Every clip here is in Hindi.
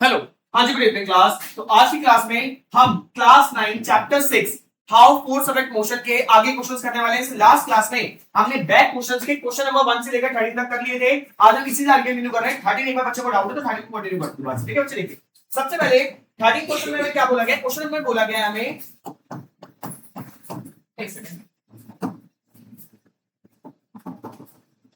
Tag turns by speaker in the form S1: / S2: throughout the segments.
S1: हेलो। हाँ जी, गुड इवनिंग क्लास। तो आज की क्लास में हम class 9 chapter 6 how force affect motion के आगे क्वेश्चंस करने वाले हैं। लास्ट क्लास में हमने बैक क्वेश्चंस के क्वेश्चन नंबर 1 से लेकर 30 तक कर लिए थे। आज हम इसी से आगे कंटिन्यू कर रहे हैं। 30 एक बार बच्चों को डाउट है तो 30 को कंटिन्यू करते हैं। ठीक है बच्चे, देखिए सबसे पहले 30 क्वेश्चन में हमें क्या बोला गया। क्वेश्चन में बोला गया है हमें, एक सेकंड,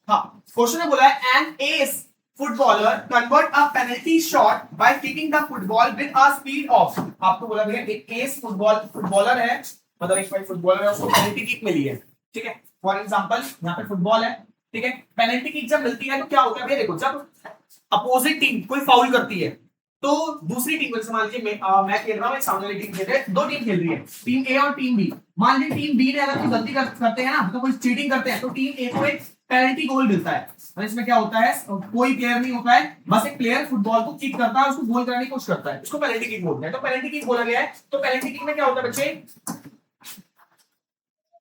S1: हाँ क्वेश्चन में बोला है an as footballer convert a penalty shot by kicking the football with a speed of. आपको बोला गया एक एस फुटबॉलर है, मतलब एक भाई फुटबॉलर है, उसको पेनल्टी किक मिली है। ठीक है, फॉर एग्जांपल यहाँ पे फुटबॉल है। ठीक है, पेनल्टी किक जब मिलती है तो क्या होता है भैया, देखो जब अपोजिट टीम कोई फाउल करती है तो दूसरी टीम, जैसे मान लीजिए मैं खेल रहा हूँ, एक सामने वाली टीम खेल रही है, दो टीम खेल रही है, टीम ए और टीम बी। मान लीजिए टीम बी ने अगर कोई गलती करते हैं ना, तो कोई चीटिंग करते हैं, तो टीम ए को एक पेनल्टी गोल मिलता है। और इसमें क्या होता है, कोई प्लेयर नहीं होता है, बस एक प्लेयर फुटबॉल को किक करता है, उसको गोल कराने की कोशिश करता है, इसको पेनल्टी किक बोलते हैं। तो पेनल्टी किक बोला गया है। तो पेनल्टी किक में क्या होता है बच्चे,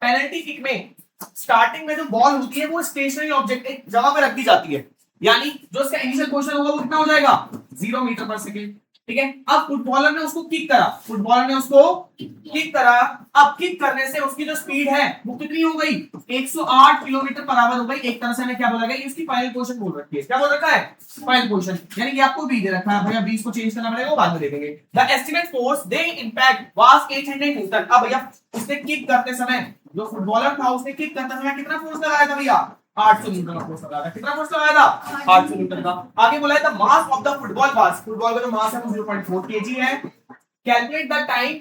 S1: पेनल्टी किक में स्टार्टिंग में जो बॉल होती है वो स्टेशनरी ऑब्जेक्ट एक जगह पर रख दी जाती है, यानी जो इसका इनिशियल पोजीशन होगा वो कितना हो जाएगा, 0 मीटर पर सेकंड। ठीक है, अब फुटबॉलर ने उसको किक करा, फुटबॉलर ने उसको किक करा। अब किक करने से उसकी जो स्पीड है वो कितनी हो गई, 108 किलोमीटर पर आवर हो गई। एक तरह से हमें क्या बोला गया, इसकी फाइनल पोजीशन बोल रखी है। क्या बोल रखा है, फाइनल पोजीशन, यानी कि आपको बी दे रखा है भैया, बी को चेंज करना पड़ेगा, वो बाद में देखेंगे। The estimate force they impact was 800 Newton. अब भैया उसने किक करते समय, जो फुटबॉलर था उसने किक करते समय कितना फोर्स लगाया था भैया, 800 न्यूटन का फोर्स लगाया था। कितना फोर्स लगाया था, 800 न्यूटन का। आगे बोला है the mass of the football pass, football का जो मास है वो 0.4 केजी है। Calculate the time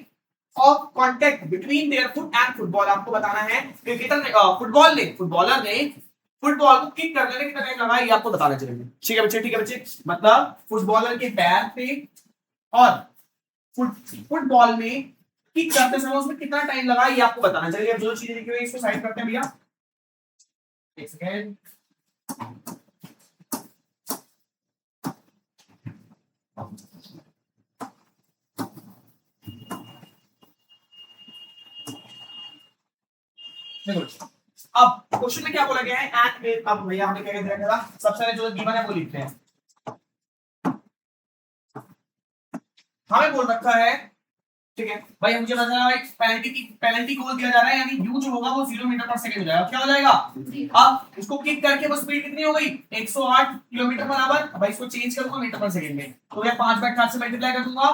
S1: of contact between their foot and football. आपको बताना है कि फुटबॉलर ने फुटबॉल को किक करने में कितना टाइम लगा, ये आपको बताना चाहिए। ठीक है बच्चे, ठीक है बच्चे, मतलब फुटबॉलर के पैर पे और फुटबॉल में किक करते समय उसमें कितना टाइम लगा, ये आपको बताना चाहिए। अब जो चीजें लिखी हुई है इसको साइड करते हैं भैया, एक सेकेंड। अब क्वेश्चन में क्या बोला गया है, एंड अब भैया हमने क्या दे रखा था, सबसे पहले जो गिवन है वो लिखते हैं। हमें बोल रखा है, ठीक है भाई, मुझे बताना है पेनल्टी गोल दिया जा रहा है, यानी यू जो होगा वो 0 मीटर पर सेकंड हो जाएगा। क्या हो जाएगा, अब इसको किक करके वो स्पीड कितनी हो गई, 108 किलोमीटर पर आवर। भाई इसको चेंज करूंगा मीटर पर सेकंड में, तो मैं 5 बार 60 से मल्टीप्लाई कर दूंगा,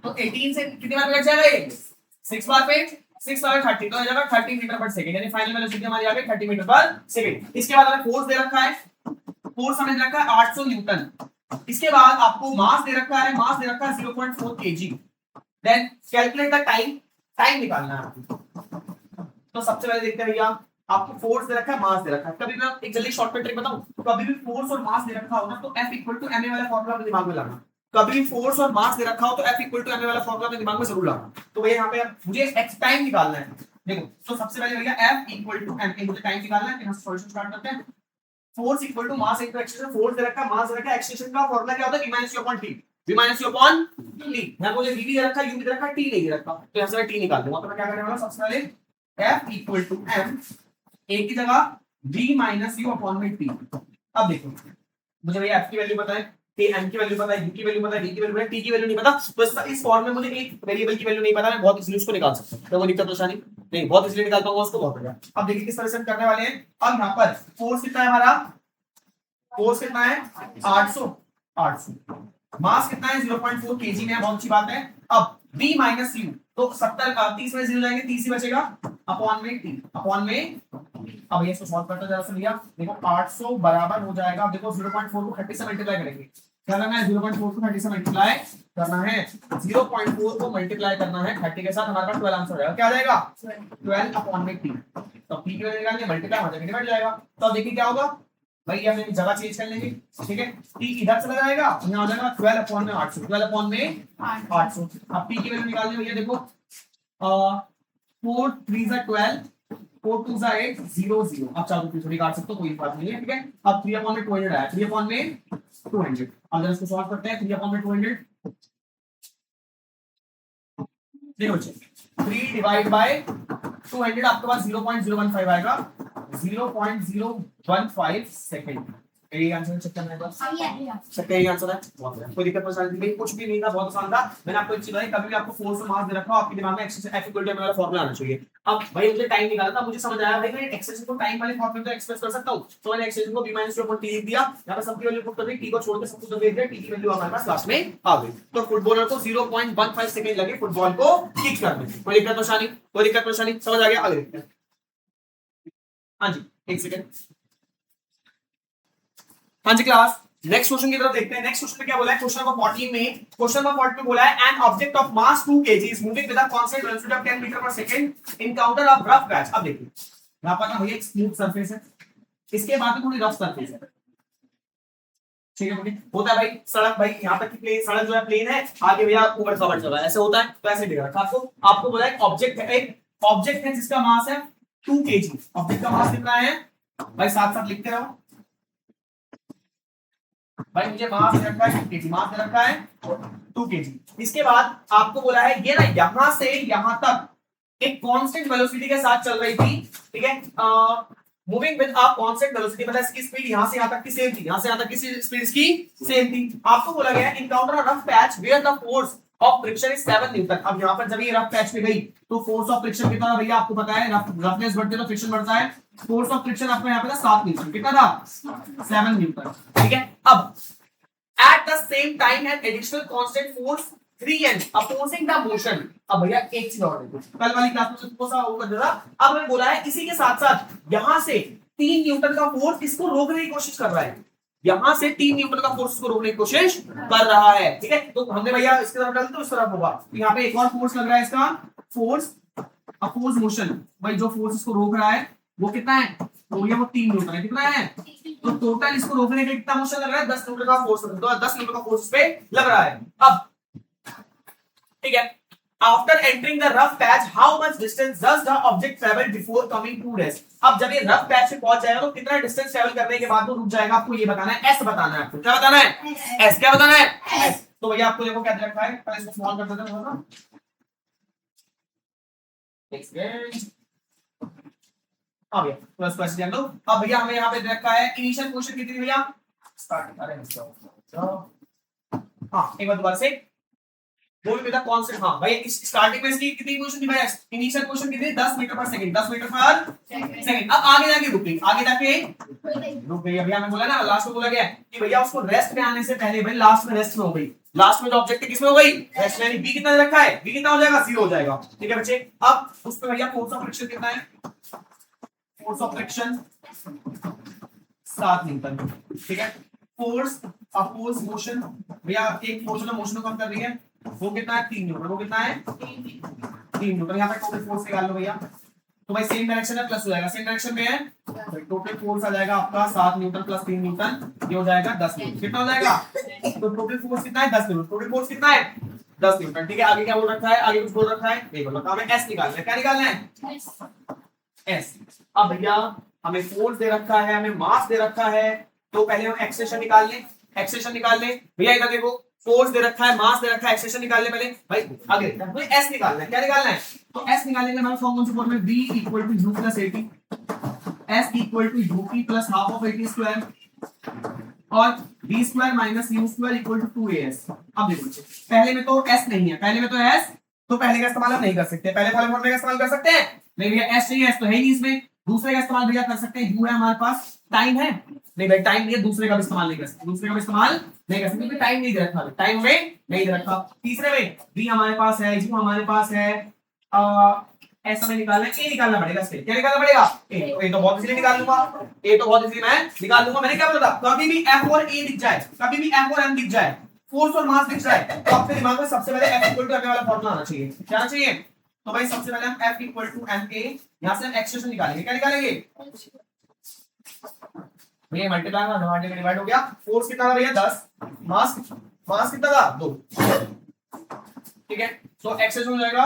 S1: तो 18 से कितनी बार कट जाएगा ये, 6 बार पे 6 बार 30, तो हो जाएगा 30 मीटर पर सेकंड, यानी फाइनल वेलोसिटी हमारी आ गई 30 मीटर पर सेकंड। इसके बाद हमें फोर्स दे रखा है, फोर्स हमें दे रखा है 800 न्यूटन। इसके बाद आपको मास दे रखा है, मास दे रखा है 0.4 K. Then calculate the time, time निकालना है आपको। तो सबसे पहले देखते हैं भैया, आपको फोर्स दे रखा है, मास दे रखा है। कभी मैं एक जल्दी शॉर्टकट ट्रिक बताऊं, तो कभी भी फोर्स और मास दे रखा हो ना, तो F इक्वल टू ma वाला फॉर्मूला अपने दिमाग में लाना। कभी भी फोर्स और मास दे रखा हो तो F इक्वल टू ma वाला फॉर्मूला अपने दिमाग में जरूर लाना। तो भैया यहाँ पे मुझे एक्स टाइम निकालना है। देखो तो सबसे पहले भैया F इक्वल टू ma, मुझे टाइम निकालना है। सॉल्यूशन स्टार्ट करते हैं। Force equal to mass into acceleration, force दे रखा है, मास दे रखा है, एक्सीलरेशन का फॉर्मूला क्या होता है, v minus u upon t, v minus u upon t। यहां मुझे v भी दे रखा है, u भी दे रखा है, t नहीं दे रखा, तो यहां से मैं t निकाल दूंगा। तो मैं क्या करने वाला हूं, सबसे पहले f equal to m, a की जगह v माइनस u अपॉन में t। अब देखो मुझे भैया f की वैल्यू पता है, m की वैल्यू पता है, u की वैल्यू पता है, d की वैल्यू पता है, t की वैल्यू नहीं पता, तो इस फॉर्म में मुझे एक वेरिएबल की वैल्यू नहीं पता, मैं बहुत इजीली उसको निकाल सकता हूं। तो वो दिक्कत परेशानी नहीं, बहुत इजीली निकाल पाऊंगा उसको, बहुत बढ़िया। अब देखिए किस तरह से हम करने वाले हैं। अब यहां पर फोर्स कितना है हमारा, फोर्स कितना है 800, मास कितना है 0.4 केजी में, बहुत अच्छी बात है। अब v माइनस यू, तो 70 का 30 में 0 जाएंगे, 30 ही बचेगा, अपॉन में t, अपॉन में। अब ये इसको सॉल्व करते हैं जरा से भैया। देखो 800 बराबर हो जाएगा, अब देखो 0.4 को 30 से मल्टीप्लाई करेंगे। क्या करना है, 0.4 को 30 से मल्टीप्लाई करना है, 0.4 को मल्टीप्लाई करना है 30 के साथ, हमारे पास 12 आंसर हो जाएगा। क्या आ जाएगा, 12 अपॉन में t। तो t की वैल्यू निकालनी है, मल्टीप्लाई हो जाएगा, डिवाइड जाएगा। तो अब देखिए क्या होगा भाई, हम जगह चेंज कर लेंगे। ठीक है, t इधर चला जाएगा, यहाँ आ जाएगा 12 अपॉन में 800, 12 अपॉन में 800। अब p की वैल्यू निकालनी है भैया, देखो 4 3 जा 12, 4 2 जा 8, 0 0। अब चालू थोड़ी काट सकते हो, कोई बात नहीं है। ठीक है, अब 3 अपॉन में 200 आया, 3 अपॉन में 200। अब जरा इसको सॉल्व करते हैं, 3 अपॉन में 200, देखो बच्चे 3 डिवाइड बाय 200, आपके पास 0.015 आएगा, 0.015 सेकंड। यही आंसर चेक करना है बस। सबका यही आंसर है, बहुत बढ़िया, कोई दिक्कत परेशानी नहीं, कुछ भी नहीं था, बहुत आसान था। मैंने आपको एक चीज बताई, कभी भी आपको फोर्स और मास दे रखा हो, आपके दिमाग में एक्सेस F इक्वल टू वाला फार्मूला आना चाहिए। अब भाई मुझे टाइम निकालना था, मुझे समझ आया भाई मैं एक्सेस को टाइम वाले फॉर्मूले में एक्सप्रेस कर सकता हूं, तो मैंने एक्सेस को b - 2/t लिख दिया। यहां पे सबकी वैल्यू पुट कर दी, t को छोड़ के सब कुछ दे दिया, t की वैल्यू हमारे पास लास्ट में आ गई। तो फुटबॉलर को 0.15 सेकंड लगे फुटबॉल को किक करने में। कोई दिक्कत परेशानी, कोई दिक्कत परेशानी, समझ आ गया? आगे देखते हैं। हाँ जी, एक सेकंड। हाँ जी क्लास, नेक्स्ट क्वेश्चन की तरफ देखते हैं। नेक्स्ट क्वेश्चन में क्या बोला है, क्वेश्चन नंबर 14 में, क्वेश्चन नंबर 14 में बोला है an object of mass 2 kg is moving with a constant velocity of 10 metre per second encounter of rough patch. अब देखिए यहां पर ना भैया एक स्मूथ सरफेस है, इसके बाद में थोड़ी रफ सरफेस है, ठीक है? होता है भाई सड़क, भाई यहां तक की प्लेन सड़क जो है प्लेन है, आगे भैया ऊपर कवर चल रहा है, ऐसे होता है। तो ऐसे दिख रहा है आपको बोला एक ऑब्जेक्ट है जिसका मास है 2 kg। ऑब्जेक्ट का मास कितना है भाई, साथ साथ लिखते रहो भाई, मुझे मास दे रखा है 2 kg, मास दे रखा है 2 kg। इसके बाद आपको बोला है ये ना यहां से यहां तक एक कांस्टेंट वेलोसिटी के साथ चल रही थी, ठीक है? Moving with a constant velocity, मतलब इसकी स्पीड यहां से यहां तक की सेम थी, यहां से यहां तक की स्पीड इसकी सेम थी। आपको बोला गया encounter a rough patch where the force of friction is 7 newton. अब यहां पर जब ये रफ पैच पे गई तो फोर्स ऑफ फ्रिक्शन कितना भैया आपको पता है, रफनेस बढ़ती है तो फ्रिक्शन बढ़ता है। फोर्स ऑफ फ्रिक्शन आपको यहां पे था 7 न्यूटन, कितना था 7 न्यूटन, ठीक है? अब at the same time an additional constant force 3n opposing the motion। अब भैया एक चीज और देखो, कल वाली क्लास में तुमको सा होगा जरा, अब मैंने बोला है इसी के साथ साथ यहां से 3 न्यूटन का फोर्स इसको रोकने की कोशिश कर रहा है, यहां से 3 न्यूटन का फोर्स को रोकने की कोशिश कर रहा है, ठीक है? तो हमने भैया इसकी तरफ डाल तो इस तरफ होगा, तो यहां पे एक और फोर्स लग रहा है, इसका फोर्स अपोज मोशन। भाई जो फोर्स इसको रोक रहा है वो कितना है, तो भैया वो 3 न्यूटन है, कितना है? तो टोटल इसको रोकने के कितना मोशन लग रहा है, 10 न्यूटन का फोर्स, 10 न्यूटन का फोर्स पे लग रहा है। अब ठीक है, after entering the rough patch how much distance does the object travel before coming to rest. अब जब ये रफ पैच पे पहुंच जाएगा तो कितना डिस्टेंस ट्रैवल करने के बाद वो रुक जाएगा, आपको ये बताना है, एस बताना है। आपको क्या बताना है, एस। क्या बताना है, एस। तो भैया आपको देखो क्या दे रखा है, पहले इसको स्मॉल कर देते हैं थोड़ा सा, अब भैया प्लस प्लस ध्यान दो। अब भैया हमें यहाँ पे दे रखा है इनिशियल क्वेश्चन कितनी भैया, स्टार्ट करें इसको। हाँ एक बार दोबारा से बोल बेटा कौन से, हाँ भाई स्टार्टिंग में इसकी कितनी क्वेश्चन थी भाई, इनिशियल क्वेश्चन कितनी 10 metre per second, 10 metre per second. अब आगे जाके रुक गई, आगे जाके रुक गई। अभी हमें बोला ना, लास्ट में बोला गया कि भैया उसको रेस्ट में आने से पहले भाई लास्ट में रेस्ट में हो गई, लास्ट में जो ऑब्जेक्ट किसमें हो गई, रेस्ट में। बी कितना रखा है, बी कितना हो जाएगा, 0 हो जाएगा, ठीक है बच्चे? अब उस पे भैया फोर्स ऑफ फ्रिक्शन कितना है, फोर्स ऑफ फ्रिक्शन 7 न्यूटन, ठीक है? फोर्स अपोज मोशन, भैया एक फोर्स ने मोशन को कम कर रही है, वो कितना है 3 न्यूटन, वो कितना है 3 न्यूटन। यहाँ पे टोटल फोर्स निकाल लो भैया, तो भाई सेम डायरेक्शन है, प्लस हो जाएगा, सेम डायरेक्शन में है तो टोटल फोर्स आ जाएगा आपका 7 न्यूटन प्लस 3 न्यूटन, ये हो जाएगा 10 न्यूटन। कितना हो जाएगा, तो टोटल फोर्स कितना है 10 न्यूटन, टोटल फोर्स कितना है 10 न्यूटन, ठीक है? आगे क्या बोल रखा है, आगे कुछ बोल रखा है नहीं बोल रखा, हमें एस निकालना है। क्या निकालना है, एस। अब भैया हमें फोर्स दे रखा है, हमें मास दे रखा है, तो पहले हम एक्सेलेरेशन निकाल लें, एक्सेलेरेशन निकाल लें भैया। इधर देखो फोर्स दे रखा है, मास दे रखा है, एक्सेलेरेशन निकाल ले पहले भाई। आगे भाई एस निकालना है, क्या निकालना है, तो एस निकालने के हमारा फॉर्मूला से formula v equal to u plus 80, s equal to ut plus half of 80 square और v square minus u square equal to 2as। अब देखो पहले में तो s नहीं है, पहले में तो s, तो पहले का इस्तेमाल हम नहीं कर सकते, पहले वाले फॉर्मूले का इस्तेमाल कर सकते हैं नहीं भैया, s नहीं है, s तो है नहीं इसमें। दूसरे का इस्तेमाल भैया कर सकते हैं, u है हमारे पास, टाइम है नहीं भाई, टाइम नहीं है, दूसरे का भी इस्तेमाल नहीं कर सकते, दूसरे का भी इस्तेमाल नहीं कर सकते क्योंकि टाइम नहीं दे रखा, टाइम में नहीं दे रखा। तीसरे में v हमारे पास है, u हमारे पास है, ऐसा में निकालना है, ए निकालना पड़ेगा, इससे क्या निकालना पड़ेगा, ए। तो ए तो बहुत इजीली निकाल लूंगा, ए तो बहुत इजीली मैं निकाल लूंगा। मैंने क्या बोला था, कभी भी f और a दिख जाए, कभी भी f और m दिख जाए, फोर्स और मास दिख जाए, तो आपके दिमाग में सबसे पहले f इक्वल टू m वाला फॉर्मूला आना चाहिए। क्या आना चाहिए, तो भाई सबसे पहले हम f इक्वल टू ma, यहां से हम एक्सप्रेशन निकालेंगे, क्या निकालेंगे भैया, मल्टीप्लाई का डिवाइड डिवाइड हो गया। फोर्स कितना था भैया 10, मास कितना था 2, ठीक है? तो एक्सप्रेशन हो जाएगा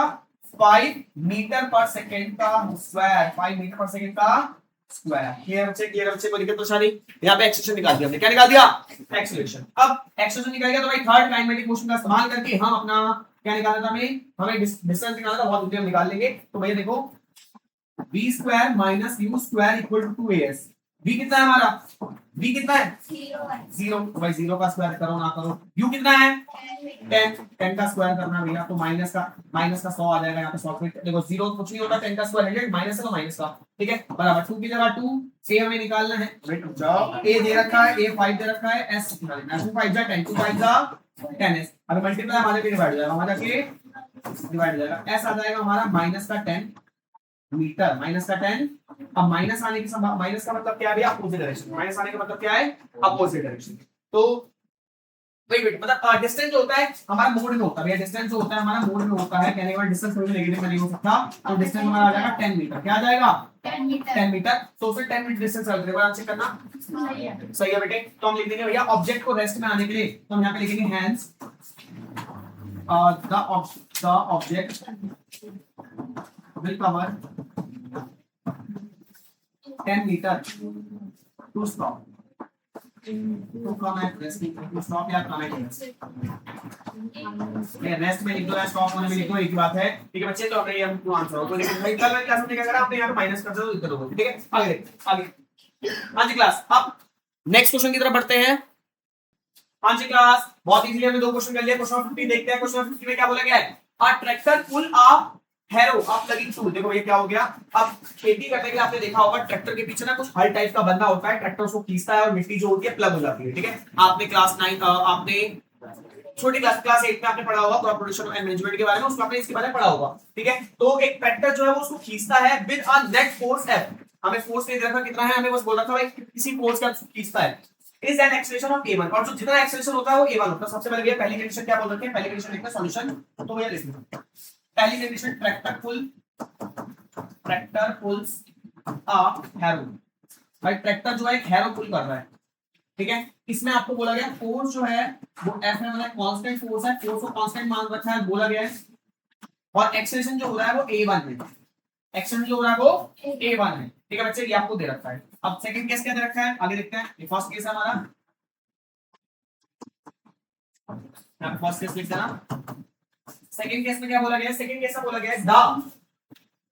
S1: 5 मीटर पर सेकंड का स्क्वायर, 5 मीटर पर सेकंड का स्क्वायर। क्लियर बच्चे कोई दिक्कत परेशानी? यहाँ पे एक्सप्रेशन निकाल दिया हमने, क्या निकाल दिया, एक्सेलरेशन। अब एक्सप्रेशन निकल गया तो भाई थर्ड काइनेमेटिक मोशन का इस्तेमाल करके हम अपना क्या निकालना था, हमें डिस्टेंस निकालना था, बहुत जल्दी हम निकाल लेंगे। तो भैया देखो v square minus u square equal to 2as, v कितना है हमारा, v कितना है 0, तो भाई 0 का स्क्वायर करो ना करो, u कितना है 10, 10 का स्क्वायर करना भैया तो माइनस का 100 आ जाएगा यहाँ पे 100 फीट। देखो 0 कुछ नहीं होता, 10 का स्क्वायर 100 माइनस है तो माइनस का, ठीक है बराबर 2 की जगह 2, a हमें निकालना है, वेट रुक जाओ, a दे रखा है, a 5 दे रखा है, s निकालना है, 2 5 जा 10, 2 5 जा 10s, अब मल्टीप्लाई हमारे के डिवाइड हो जाएगा, हमारा के डिवाइड हो जाएगा, s आ जाएगा हमारा माइनस का 10 मीटर, माइनस का 10, अब माइनस आने की माइनस का मतलब क्या है भैया अपोजिट डायरेक्शन, माइनस आने का मतलब क्या है अपोजिट डायरेक्शन, तो वेट मतलब डिस्टेंस जो होता है हमारा मोड में होता है भैया, डिस्टेंस जो होता है हमारा मोड में होता है, कहने का डिस्टेंस कोई भी नेगेटिव में नहीं हो सकता, तो डिस्टेंस हमारा आ जाएगा 10 मीटर, क्या आ जाएगा 10 मीटर, तो फिर 10 मीटर डिस्टेंस चल रहा है, चेक करना सही है बेटे, तो हम लिख देंगे भैया ऑब्जेक्ट को रेस्ट में आने के लिए, तो हम यहाँ पे लिखेंगे hands the object will cover 10 meter to stop, to come at rest, to stop या come at rest, ये रेस्ट में लिख दो या स्टॉप होने में लिख दो, एक ही बात है, ठीक है बच्चे, तो अपने ये हम आंसर हो, तो लेकिन भाई कल मैं क्लास में क्या करा आपने यहाँ पे माइनस कर दो, इधर हो, ठीक है आगे हाँ जी क्लास, अब नेक्स्ट क्वेश्चन की तरफ बढ़ते हैं, हाँ जी क्लास, बहुत इजीली हमने दो क्वेश्चन कर लिए, क्वेश्चन 50 देखते हैं, क्वेश्चन 50 में क्या बोला गया है, अ ट्रैक्टर पुल अ हैरो अप प्लगिंग टूल, देखो ये क्या हो गया, अब खेती करने के लिए आपने देखा होगा ट्रैक्टर के पीछे ना कुछ हर टाइप का बंदा होता है, ट्रैक्टर उसको खींचता है और मिट्टी जो होती है प्लग हो जाती है, ठीक है, आपने क्लास 9 आपने छोटी क्लास 8 में आपने पढ़ा होगा क्रॉप प्रोडक्शन एंड मैनेजमेंट के बारे में, उसमें आपने इसके बारे में पढ़ा होगा, ठीक है, तो एक ट्रैक्टर जो है वो उसको खींचता है with a net force F, हमें फोर्स नहीं दे रखा कितना है, हमें बस बोल रहा था भाई किसी फोर्स का खींचता है, is an acceleration of a1, और जो जितना एक्सेलरेशन होता है वो a1 होता है, सबसे पहले भैया पहली कंडीशन क्या बोल रखी है, पहली कंडीशन लिखना सॉल्यूशन, तो भैया लिख लो पहली कंडीशन ट्रैक्टर पुल्स अ हैरो, भाई ट्रैक्टर जो है एक हैरो पुल कर रहा है, ठीक है, इसमें आपको बोला गया फोर्स जो है वो F में मतलब कांस्टेंट फोर्स है, फोर्स को कांस्टेंट मान रखा है बोला गया है, और एक्सेलरेशन जो हो रहा है वो a1 है, एक्सेलरेशन जो हो रहा है वो a1 है, ठीक है बच्चे, ये आपको दे रखा है, अब सेकंड केस क्या दे रखा है आगे देखते हैं, ये फर्स्ट केस है हमारा, यहां फर्स्ट केस लिख देना, सेकंड केस में क्या बोला गया है, सेकंड केस में बोला गया है the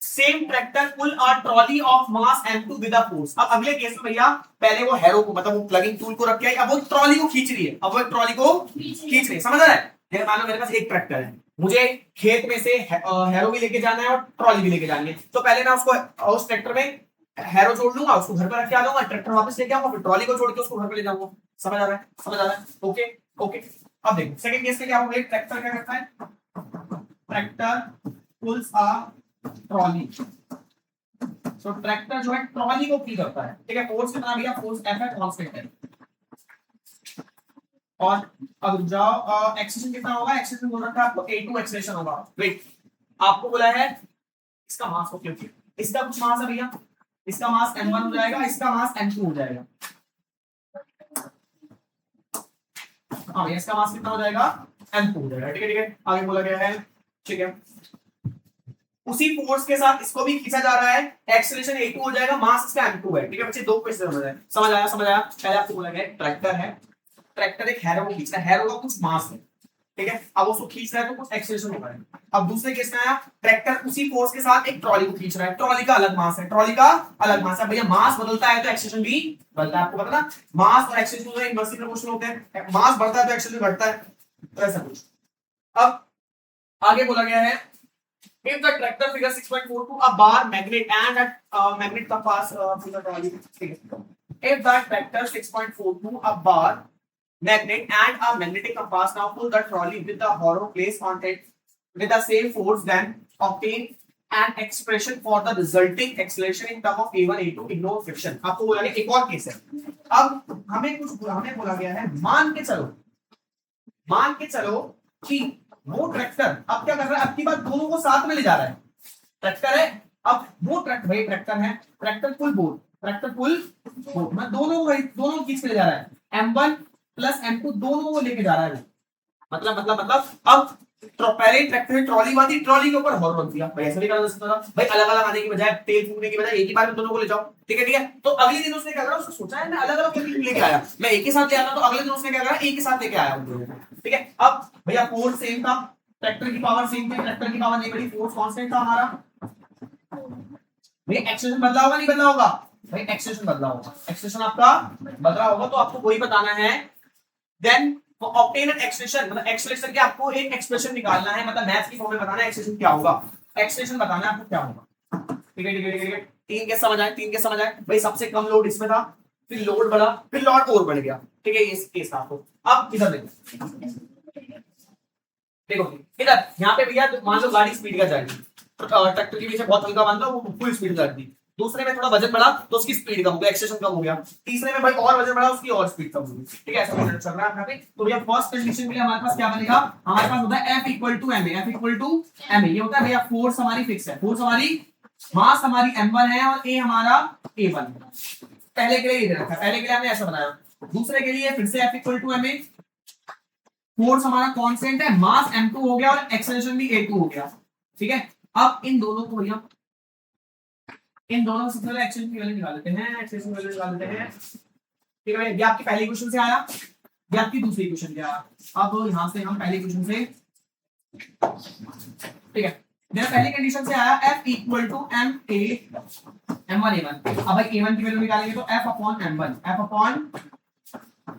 S1: same tractor pull a trolley of mass m2 with a force, अब अगले केस में भैया पहले वो हैरो को मतलब वो प्लगिंग टूल को रख के आई, अब वो ट्रॉली को खींच रही है, अब वो ट्रॉली को खींच रही है, समझ रहा है, मान लो मेरे पास एक ट्रैक्टर है, मुझे खेत में से हैरो भी लेके जाना है और ट्रॉली भी लेके जानी है, तो पहले मैं उसको उस ट्रैक्टर में हैरो जोड़ लूंगा, उसको घर पर रख के आ जाऊंगा, ट्रैक्टर वापस लेके आऊंगा, फिर ट्रॉली को जोड़ के उसको घर पर ले जाऊंगा, समझ आ रहा है ओके ओके, अब देखो सेकंड केस में क्या होगा, ट्रैक्टर क्या करता है, tractor pools a trolley, so tractor जो है ट्रॉली को पुल करता है, ठीक है, फोर्स कितना भैया, फोर्स F है कांस्टेंट है, और अब जाओ एक्सेलरेशन कितना होगा, एक्सेलरेशन बोल रखा है आपको a2 एक्सेलरेशन होगा, वेट आपको बोला है इसका मास को क्योंकि इसका कुछ मास है भैया, इसका मास m1 हो जाएगा, इसका मास m2 हो जाएगा, हाँ भैया इसका मास कितना हो जाएगा m2 हो जाएगा, ठीक है आगे बोला गया है, ठीक है, उसी फोर्स के साथ इसको भी खींचा जा रहा है, एक्सेलरेशन a2 हो जाएगा, मास इसका m2 है, ठीक है बच्चे, दो क्वेश्चन समझ आया पहले आपको बोला गया ट्रैक्टर है, ट्रैक्टर एक हैरो को खींच रहा है, हैरो का कुछ मास है, ठीक है, अब उसको खींच रहा है तो कुछ एक्सेलरेशन होगा, अब दूसरे केस में आया ट्रैक्टर उसी फोर्स के साथ एक ट्रॉली को खींच रहा है, ट्रॉली का अलग मास है, ट्रॉली का अलग मास है, भैया मास बदलता है तो एक्सेलरेशन भी बदलता है, आपको पता ना मास और एक्सेलरेशन इनवर्सली प्रोपोर्शनल होते हैं, मास बढ़ता है तो एक्सेलरेशन घटता है, तो ऐसा कुछ, अब आगे बोला गया है if the tractor figure 6.42 a bar magnet and a magnet compass figure trolley, if the tractor 6.42 a bar magnet and a magnetic compass now pull the trolley with the hollow placed on it with the same force, then obtain an expression for the resulting acceleration in term of a1 a2 ignore friction, आपको बोला गया एक और केस है, अब हमें बोला गया है मान के चलो कि वो ट्रैक्टर अब क्या कर रहा है, अब की बात दोनों को साथ में ले जा रहा है, ट्रैक्टर है, अब वो ट्रैक्टर है, ट्रैक्टर पुल बोर्ड मैं दोनों खींच के ले जा रहा है, m1 प्लस m2 दोनों को लेके जा रहा है, मतलब अब पहले ट्रैक्टर में ट्रॉली बांधी, ट्रॉली के ऊपर हॉर्न रख दिया, भाई ऐसा नहीं करना सकता था भाई, अलग अलग आने की बजाय तेल फूकने की बजाय एक ही बार में दोनों को ले जाओ, ठीक है, तो अगले दिन उसने क्या करा, उसने सोचा है मैं अलग अलग लेके आया, मैं एक ही साथ ले आता, तो अगले दिन उसने क्या करा, एक ही साथ लेके आया उन दोनों को, ठीक है, अब भैया फोर्स सेम था, ट्रैक्टर की पावर सेम थी, ट्रैक्टर की पावर नहीं बढ़ी, फोर्स कांस्टेंट था हमारा, भैया एक्सेलरेशन बदला होगा नहीं बदला होगा, भाई एक्सेलरेशन बदला होगा, एक्सेलरेशन आपका बदला होगा तो आपको वही बताना है। देन ऑब्टेन एन एक्सप्रेशन, मतलब एक्सप्रेशन के आपको एक एक्सप्रेशन निकालना है, मतलब मैथ्स की फॉर्म में बताना है एक्सप्रेशन क्या होगा, एक्सप्रेशन बताना है आपको क्या होगा। ठीक है ठीक है ठीक है, तीन केस समझ आए, तीन केस समझ आए भाई। सबसे कम लोड इसमें था, फिर लोड बढ़ा, फिर लोड और बढ़ गया। ठीक है, ये केस था आपको। अब इधर देखो, देखो इधर यहाँ पे भैया मान लो गाड़ी स्पीड का जाएगी, ट्रैक्टर के पीछे बहुत हल्का बांधा, वो फुल स्पीड जाती। दूसरे में थोड़ा वजन बढ़ा तो उसकी स्पीड कम हो गया, एक्सेलरेशन कम हो गया। तीसरे में भाई और वजन बढ़ा, उसकी और स्पीड कम हो गई। ठीक है, ऐसा मेथड चल रहा है यहाँ पे। तो भैया फर्स्ट कंडीशन के लिए हमारे पास क्या बनेगा, हमारे पास होता है F equal to M A, F equal to M A. ये होता है भैया फोर्स हमारी फिक्स है, फोर्स हमारी, मास हमारी m1 है और a हमारा a1। पहले के लिए ये रखा, पहले के लिए हमने ऐसा बनाया। दूसरे के लिए फिर से F equal to M A, force हमारा कांस्टेंट है, मास m2 हो गया और एक्सेलरेशन भी a2 हो गया। ठीक है, अब इन दोनों को भैया, इन दोनों से पहले एक्सेलरेशन की वैल्यू निकाल लेते हैं, एक्सेलरेशन की वैल्यू निकाल लेते हैं। ठीक है, ये आपकी पहली क्वेश्चन से आया, ये आपकी दूसरी क्वेश्चन से आया। अब यहां से हम पहली क्वेश्चन से, ठीक है, मेरा पहली कंडीशन से आया F equal to M A m1 a1। अब भाई a1 की वैल्यू निकालेंगे तो F upon m1, F upon,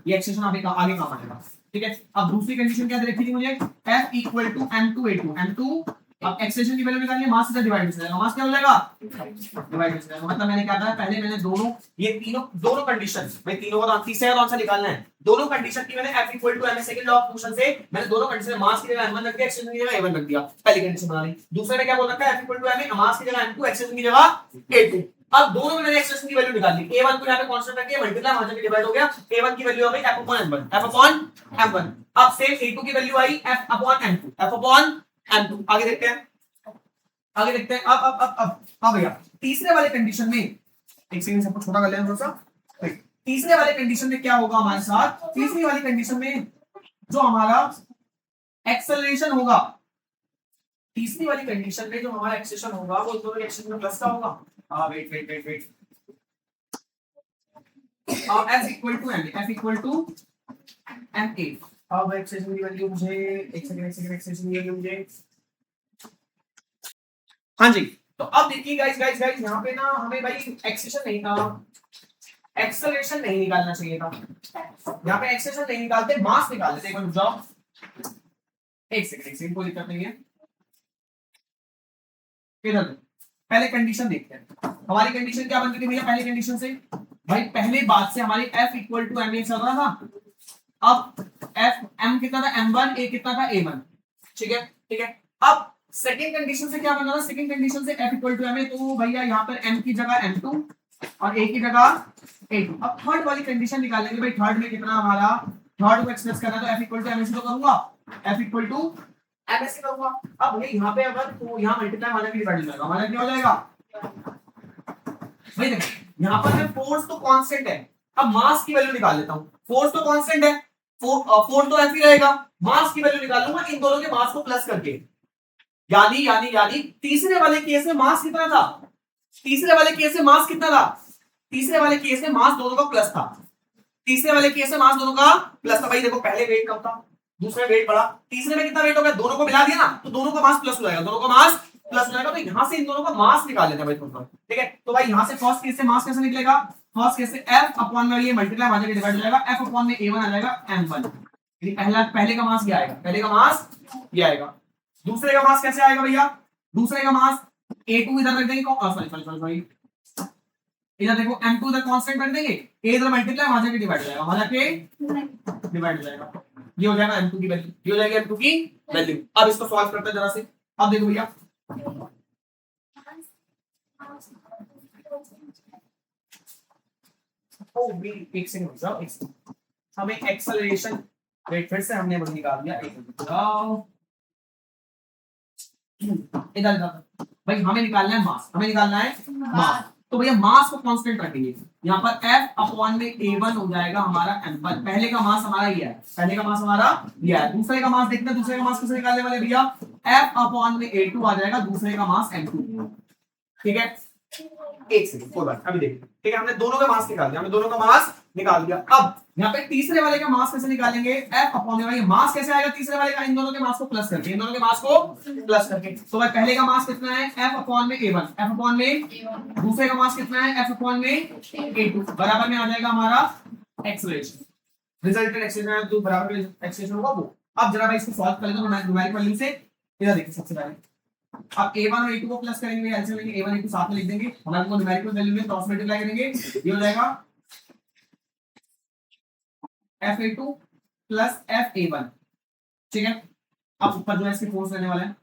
S1: ये एक्सप्रेशन आगे काम आएगा। ठीक है, अब दूसरी कंडीशन क्या दे रखी थी मुझे, F equal to m2 a2, m2। अब एक्सप्रेशन की वैल्यू निकालनी है, मास से डिवाइड हो जाएगा, मास क्या हो जाएगा, डिवाइड हो जाएगा। मतलब मैंने क्या करा, पहले मैंने दोनों, ये दोनों कंडीशन, मैं तीनों का तीसरे का कौन सा निकालना है, दोनों कंडीशन की मैंने F equal to m second law of motion से मैंने दोनों कंडीशन, मास की जगह m1 रख दिया, एक्सप्रेशन की जगह a1 रख दिया, पहली कंडीशन बना ली। दूसरे में क्या बोल रखा है, F इक्वल टू m, मास की जगह m2, एक्सप्रेशन की जगह a2। अब दोनों में मैंने एक्सप्रेशन की वैल्यू निकाल ली, a1 को यहां पे कांस्टेंट रख दिया, मल्टीप्लाई वहां से डिवाइड हो गया, a1 की वैल्यू आ गई f upon m1, f upon m1। अब सेम a2 की वैल्यू आई f upon m2, f upon m2। आगे देखते हैं, आगे देखते हैं। अब भैया तीसरे वाले कंडीशन में, एक सेकंड सबको छोटा कर लेना थोड़ा सा। तीसरे वाले कंडीशन में क्या होगा हमारे साथ, तीसरी वाली कंडीशन में जो हमारा एक्सेलरेशन होगा, तीसरी वाली कंडीशन में जो हमारा एक्सेलरेशन होगा वो दोनों के एक्सेलरेशन प्लस का होगा। Wait wait wait wait, F equal to m, F equal to ma। अब एक्सेलरेशन की वैल्यू मुझे, एक सेकंड एक्सेलरेशन की वैल्यू मुझे, हाँ जी। तो अब देखिए गाइस यहाँ पे ना हमें भाई एक्सेलरेशन नहीं था, एक्सेलरेशन नहीं निकालना चाहिए था, यहाँ पे एक्सेलरेशन नहीं निकालते, मास निकाल लेते। एक मिनट रुक जाओ, एक सेकंड कोई दिक्कत नहीं है। इधर पहले कंडीशन देखते हैं, हमारी कंडीशन क्या बन गई थी भैया पहली कंडीशन से, भाई पहले बात से हमारी F इक्वल टू m चल रहा था। अब F m कितना था m1, a कितना था a1। ठीक है ठीक है, अब सेकंड कंडीशन से क्या बन रहा था, सेकंड कंडीशन से F इक्वल टू m, तो भैया यहाँ पर m की जगह m2 और a की जगह a2। अब थर्ड वाली कंडीशन निकालेंगे भाई, थर्ड में कितना हमारा, थर्ड को एक्सप्रेस करना तो F इक्वल टू m से तो करूंगा, F इक्वल टू m से करूंगा। अब भाई यहाँ पे अगर तो यहाँ मल्टीप्लाई हमारा भी डिवाइड हो जाएगा, हमारा क्या हो जाएगा भाई, देखो यहाँ पर फोर्स तो कांस्टेंट है, अब मास की वैल्यू निकाल लेता हूँ। फोर्स तो कांस्टेंट है, फोर्स तो ऐसे ही रहेगा, मास की वैल्यू निकाल लूंगा इन दोनों के मास को प्लस करके। यानी यानी यानी तीसरे वाले केस में मास कितना था, तीसरे वाले केस में मास कितना था, तीसरे वाले केस में मास दोनों का प्लस था, तीसरे वाले केस में मास दोनों का प्लस था। भाई देखो पहले वेट कम था, दूसरे वेट बढ़ा, तीसरे में कितना वेट हो गया, दोनों को मिला दिया ना तो दोनों का मास प्लस हो जाएगा, दोनों का मास प्लस हो जाएगा। तो यहाँ से इन दोनों का मास निकाल लेते हैं भाई थोड़ा। ठीक है, तो भाई यहाँ से फर्स्ट केस से मास कैसे निकलेगा, फर्स्ट केस से F अपॉन में ये मल्टीप्लाई वहां से डिवाइड हो जाएगा, F अपॉन में A1 आ जाएगा m1। पहले का मास ये आएगा, पहले का मास ये आएगा। दूसरे का मास कैसे आएगा भैया, दूसरे का मास A2 इधर रख देंगे, सॉरी इधर देखो m2 इधर कांस्टेंट कर देंगे, a इधर मल्टीप्लाई वहां जाके डिवाइड हो जाएगा, वहां जाके डिवाइड हो जाएगा, ये हो जाएगा m2 की वैल्यू, ये हो जाएगी m2 की वैल्यू। अब इसको सॉल्व करते हैं जरा से। अब देखो भैया एक सेकंड रुक जाओ, हमें एक्सेलरेशन रेट फिर से हमने वही निकाल दिया, इधर भाई हमें निकालना है मास, हमें निकालना है मास। तो भैया मास को कांस्टेंट रखेंगे, यहाँ पर F अपॉन में A1 हो जाएगा हमारा m1। पहले का मास हमारा ये है, पहले का मास हमारा ये है। दूसरे का मास देखते हैं, दूसरे का मास कैसे निकालने वाले भैया, F अपॉन में A2 आ जाएगा, दूसरे का मास m2। ठीक है, एक सेकंड कोई बात अभी देखिए। ठीक है, हमने दोनों का मास निकाल दिया, हमने दोनों का मास निकाल दिया। अब यहाँ पे तीसरे वाले का मास कैसे निकालेंगे, F अपॉन ए। मास कैसे आएगा तीसरे वाले का, इन दोनों के मास को प्लस करके, इन दोनों के मास को प्लस करके। तो भाई पहले का मास कितना है, F अपॉन में A1, F अपॉन में दूसरे का मास कितना है, F अपॉन में A2, बराबर में आ जाएगा हमारा एक्सेलरेशन, रिजल्टेंट एक्सेलरेशन तो बराबर एक्सेलरेशन होगा वो। अब जरा भाई इसको सॉल्व कर लेते हैं न्यूमेरिकल वैल्यू से। इधर देखिए सबसे पहले अब A1 और A2 को प्लस करेंगे, एलसीएम लेंगे, A1 A2 साथ में लिख देंगे, हमारे को न्यूमेरिकल वैल्यू में क्रॉस मल्टीप्लाई करेंगे, ये हो जाएगा F A2 प्लस FA1, ठीक है। अब ऊपर जो है इसके फोर्स लेने वाले हैं,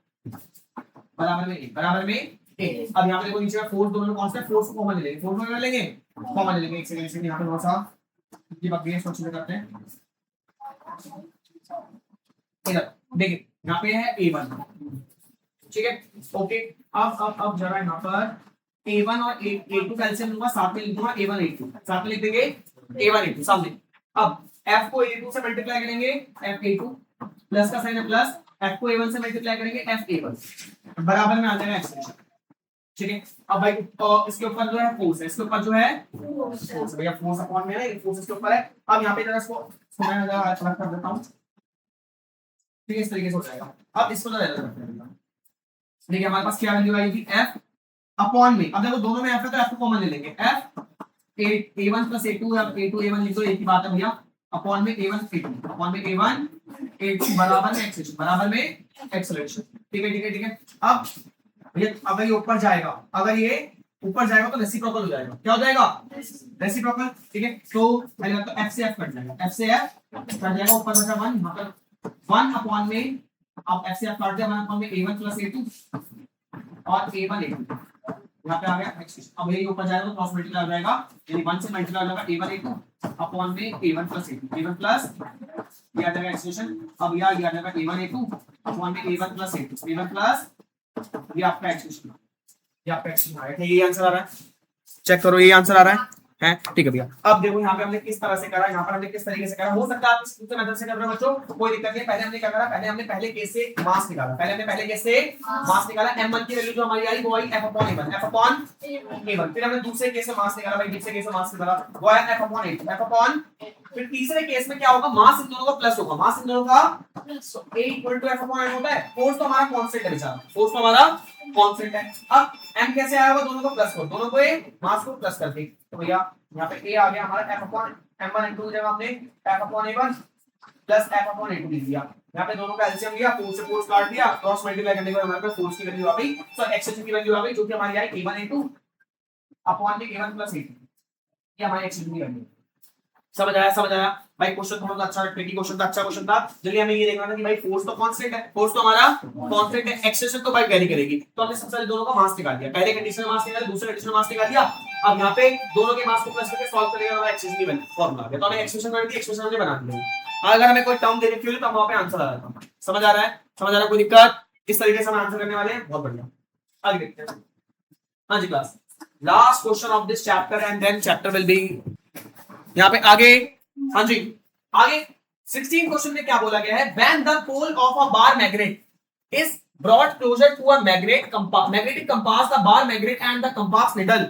S1: बराबर में A, बराबर में A। अब यहाँ पे देखो नीचे का फोर्स दोनों में कांस्टेंट, फोर्स को कॉमन ले लेंगे, फोर्स में लेंगे कॉमन ले लेंगे। एक सेकंड इसके यहाँ पे थोड़ा सा ये बात है, सोच करते हैं। इधर देखिए यहाँ पे है A1, ठीक है, ओके। अब जरा यहाँ पर A1 और A2 का एलसीएम लूंगा, साथ में लिख दूंगा A1 A2, साथ में लिख देंगे A1 A2 सामने। अब F को A2 से मल्टीप्लाई करेंगे FA2, प्लस का साइन है प्लस, F को A1 से मल्टीप्लाई करेंगे FA1, बराबर में आ जाएगा एक्सप्रेशन, ठीक है। अब भाई इसके ऊपर जो है फोर्स है, इसके ऊपर जो है फोर्स, भैया फोर्स अपॉन में है, फोर्स इसके ऊपर है। अब यहाँ पे जरा इसको मैं जरा अलग कर देता हूँ, ठीक है, इस तरीके से हो जाएगा। अब इसको जरा अलग करते हैं, देखिए हमारे पास क्या वैल्यू आएगी, F अपॉन में, अब देखो दोनों में F है तो F को कॉमन ले लेंगे, F A1 प्लस A2 या A2 A1 लिख दो, एक ही बात है भैया, अपॉन में A1 A2, अपॉन में A1 A2 बराबर में एक्सेलरेशन, बराबर में एक्सेलरेशन, ठीक है ठीक है ठीक है। अब भैया अगर ये ऊपर जाएगा, अगर ये ऊपर जाएगा तो रेसिप्रोकल हो जाएगा, क्या हो जाएगा, रेसिप्रोकल, ठीक है। तो पहले तो F से F कट जाएगा, F से F कट जाएगा, ऊपर बचा 1, यहाँ पर 1 अपॉन में, अब F से F काट दिया, 1 अपॉन में A1 प्लस A2 और A1 A2, यहाँ पे आ गया एक्सेलरेशन। अब ये ऊपर जाएगा तो क्रॉस मल्टीप्लाई हो जाएगा, यानी 1 से मल्टीप्लाई हो जाएगा A1 A2 अपॉन में A1 plus A2, A1 plus ये आ जाएगा एक्सेलरेशन। अब ये आ जाएगा A1 A2 अपॉन में A1 plus A2, A1 plus ये आपका एक्सेलरेशन, ये आपका एक्सेलरेशन आ रहा है, ये आंसर आ रहा है, चेक करो ये आंसर आ रहा है, ठीक है भैया। अब देखो यहाँ पे हमने किस तरह से करा, यहाँ पर हमने किस तरीके से करा, हो सकता है आप इस दूसरे मेथड से कर रहे हो बच्चों, कोई दिक्कत नहीं। पहले हमने क्या करा, पहले हमने पहले केस से मास निकाला, पहले हमने पहले केस से मास निकाला, m1 की वैल्यू जो हमारी आई वो आई F upon A1, F upon A1। फिर हमने दूसरे केस से मास निकाला, भाई दूसरे केस से मास निकाला वो है F upon A2, F upon. फिर तीसरे केस में क्या होगा, मास इन दोनों का प्लस होगा, मास इन दोनों का प्लस, तो A equal to F upon N होता है, फोर्स तो हमारा कांस्टेंट है बेचारा, फोर्स तो हमारा कांस्टेंट है। अब m कैसे आया होगा, दोनों को प्लस करो, दोनों को मास को प्लस करके, तो भैया यहाँ पे A आ गया हमारा F अपॉन M1 N2 की जगह हमने F upon A1 plus F upon A2 लिख दिया। यहाँ पे दोनों का एलसीएम लिया, फोर्स से फोर्स काट दिया, क्रॉस मल्टीप्लाई करने के बाद हमारे पास फोर्स की वैल्यू आ गई, सो एक्सेलरेशन की वैल्यू आ गई, जो कि हमारी आई A1 A2 अपॉन में A1 प्लस A2, ये हमारी एक्सेलरेशन की वैल्यू। समझ आया, समझ आया भाई। क्वेश्चन थोड़ा अच्छा ट्रिकी क्वेश्चन था, अच्छा क्वेश्चन था। चलिए हमें ये देखना था कि भाई फोर्स तो कांस्टेंट है, फोर्स तो हमारा कांस्टेंट है, एक्सेलरेशन तो भाई वेरी करेगी, तो हमने सबसे पहले दोनों का मास निकाल दिया, पहले कंडीशन में मास निकाला, दूसरे कंडीशन में मास निकाल दिया। अब यहाँ पे दोनों के मास को प्लस करके सॉल्व करेंगे, हमारा एक्सेलरेशन की वैल्यू फॉर्मूला आ गया, तो हमें एक्सप्रेशन बना दी, एक्सप्रेशन हमने बना दी। अगर हमें कोई टर्म दे रखी हो तो हम वहां पे आंसर आ जाता। समझ आ रहा है, समझ आ रहा है, कोई दिक्कत, इस तरीके से हम आंसर करने वाले हैं, बहुत बढ़िया। आगे देखते हैं, हाँ जी class, last question of this chapter and then chapter will be यहाँ पे आगे। हाँ जी आगे 16 क्वेश्चन में क्या बोला गया है, when the pole of a bar magnet is brought closer to a magnetic compass, the bar magnet and the compass needle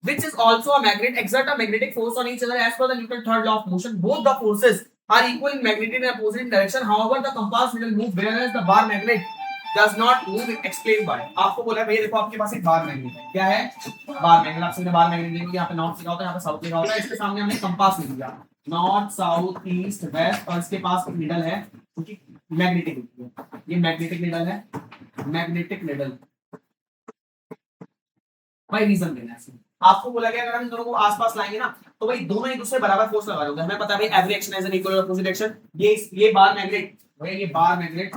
S1: which is also a magnet exert a magnetic force on each other as per the Newton's third law of motion. Both the forces are equal in magnitude and opposite direction, however the compass needle move whereas the bar magnet does not move. Explain why. आपको बोला भैया देखो आपके पास एक बार मैग्नेट है, क्या है बार मैग्नेट, आपसे बार मैग्नेट देखो यहाँ पे नॉर्थ लिखा होता है, यहाँ पे साउथ लिखा होता है, इसके सामने हमने कंपास लिख दिया, नॉर्थ साउथ ईस्ट वेस्ट, और इसके पास एक निडल है क्योंकि मैग्नेटिक, ये मैग्नेटिक निडल है, मैग्नेटिक निडल। भाई रीजन देना है, आपको बोला गया अगर हम इन दोनों को आसपास लाएंगे ना तो भाई दोनों एक दूसरे बराबर फोर्स लगा रहे होंगे, हमें पता है भाई every action has an equal और अपोजिट एक्शन। ये बार मैग्नेट, भाई ये बार मैग्नेट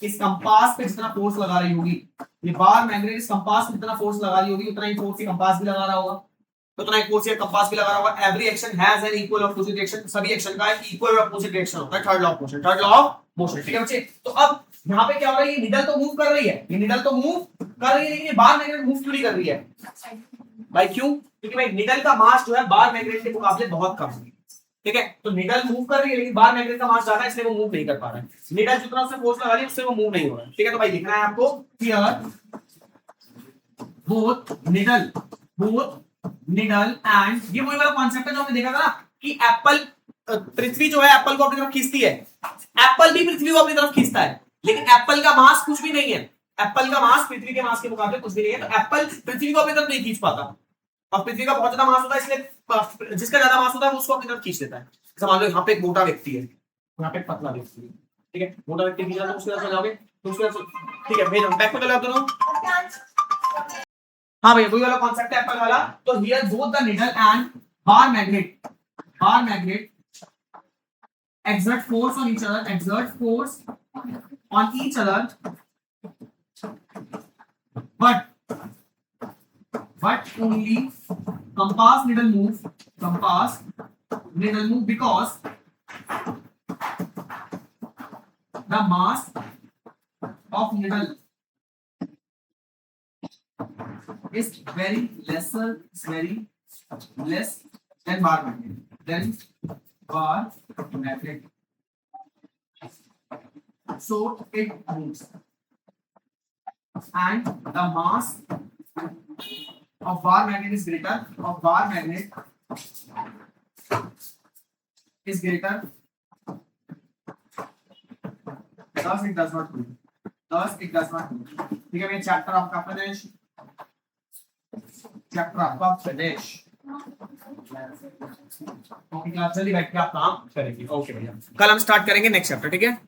S1: इस कंपास पे जितना फोर्स लगा रही होगी, ये बार मैग्नेट इस कंपास पे जितना फोर्स लगा रही होगी उतना ही फोर्स ये कंपास भी लगा रहा होगा, तो उतना ही फोर्स ये कंपास भी लगा रहा होगा। Every action has an equal और अपोजिट एक्शन, सभी एक्शन का एक इक्वल और अपोजिट एक्शन होता है, third law of motion, third law of motion, ठीक है बच्चे। तो अब यहाँ पे क्या हो रहा है, ये निडल तो मूव कर रही है, ये निडल तो मूव कर रही है, लेकिन ये बार मैग्नेट मूव क्यों नहीं कर रही है भाई, क्यों? क्योंकि भाई निडल का मास जो है बार मैग्नेट के मुकाबले बहुत कम है, ठीक है। तो निडल मूव कर रही है लेकिन बार मैग्नेट का मास ज्यादा है, इसलिए वो मूव नहीं कर पा रहा है, निडल जितना उससे फोर्स लगा रही है उससे वो मूव नहीं हो रहा है, ठीक है। तो भाई लिखना है आपको हियर बोथ निडल एंड, ये वही वाला कॉन्सेप्ट है जो हमने देखा था ना कि एप्पल, पृथ्वी जो है एप्पल को अपनी तरफ खींचती है, एप्पल भी पृथ्वी को अपनी तरफ खींचता है, लेकिन एप्पल का मास कुछ भी नहीं है, एप्पल का मास पृथ्वी के मास के मुकाबले कुछ भी नहीं है, तो एप्पल पृथ्वी को अपनी तरफ नहीं खींच पाता। और पृथ्वी का बहुत ज्यादा मास होता है, इसलिए जिसका ज्यादा मास होता है वो उसको अपनी तरफ खींच लेता है। जैसे मान लो यहाँ पे एक मोटा व्यक्ति है, यहाँ पे एक पतला व्यक्ति है, ठीक है, मोटा व्यक्ति खींचा तो उसके तरफ जाओगे तो उसके तरफ, ठीक है, भेजो बैक पे चलो आप दोनों। हाँ भैया वही वाला कॉन्सेप्ट है एप्पल वाला। तो here both the needle and bar magnet exert force on each other, but only compass needle move because the mass of needle is very less than bar magnet. So it moves, and the mass of bar magnet is greater. Thus it does not move. ठीक है भैया, चैप्टर आपका फिनिश। ओके क्लास जल्दी बैठ के आप काम करेंगे। ओके भैया, कल हम स्टार्ट करेंगे नेक्स्ट चैप्टर, ठीक है।